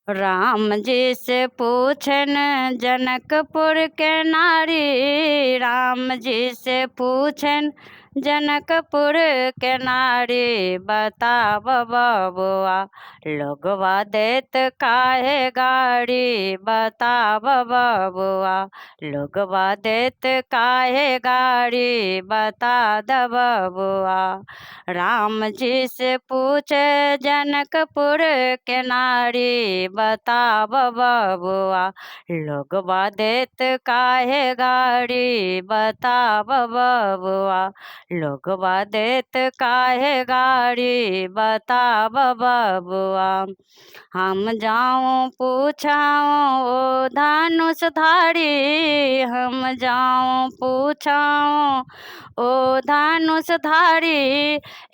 राम जी से पूछन जनकपुर के नारी, राम जी से पूछन जनकपुर के नारी। बताव बबुआ लोगवा देत काहे गाड़ी, बताव बबुआ लोगवा देत काहे गाड़ी, बता द बबुआ। राम जी से पूछे जनकपुर के नारी, बताव बबुआ लोगवा देत काहे गाड़ी, बताव बबुआ लोगवा देत काहे गाड़ी, बताव बबुआ। हम जाऊं पूछाऊं ओ धनुषधारी, हम जाऊं पूछाऊं ओ धनुषधारी।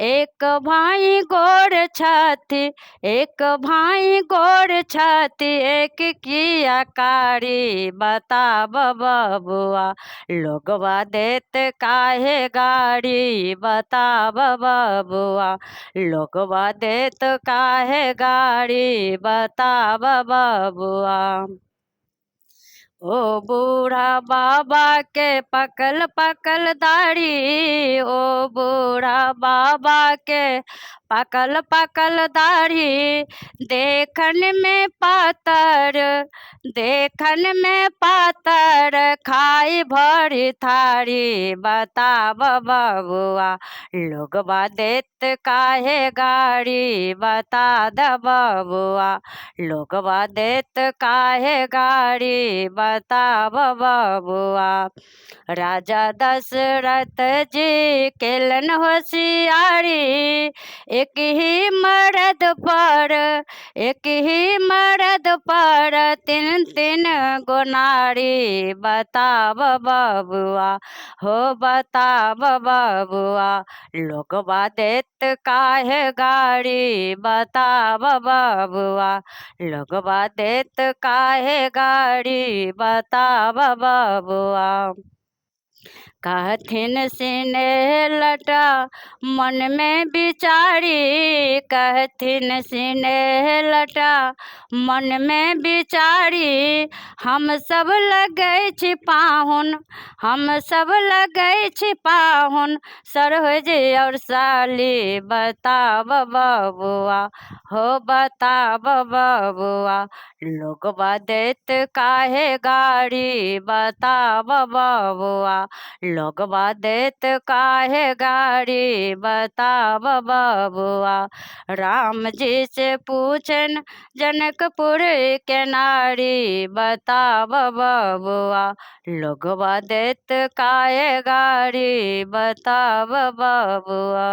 एक भाई गोर छथि, एक भाई गोर छथि, एक किया कारी। बताव बबुआ लोगवा देत काहे गाड़ी, बताव बबुआ लोगवा देत काहे गाड़ी, बताव बबुआ। ओ बूढ़ा बाबा के पकल पकल दाढ़ी, ओ बूढ़ा बाबा के पकल पकल दाढ़ी। देखन में पातर, देखन में पातर, खाई भरी थारी। बताव बबुआ लोगवा देत काहे गाड़ी, बता द बबुआ लोगवा देत काहे गाड़ी, बताव बबुआ। राजा दशरथ जी केलन होशियारी, एक ही मर्द पर, एक ही मर्द पर तीन तीन गो नारी। बताव बबुआ हो बताव बबुआ लोगवा देत काहे गाड़ी, बताव बबुआ लोगवा देत काहे गाड़ी, बताव बबुआ। कहथिन सिने लटा मन में बिचारी, कहथिन सिने लटा मन में बिचारी। हम सब लगै छी पाहुन, हम सब लगै छी पाहुन, सरोज और साली। बताव बबुआ हो बताव बबुआ लोगवा देत काहे गाड़ी, बताव बबुआ लोगवा देत काहे गाड़ी, बताव बबुआ। राम जी से पूछन जनकपुर के नारी, बताव बबुआ लोगवा देत काहे गाड़ी, बताव बबुआ।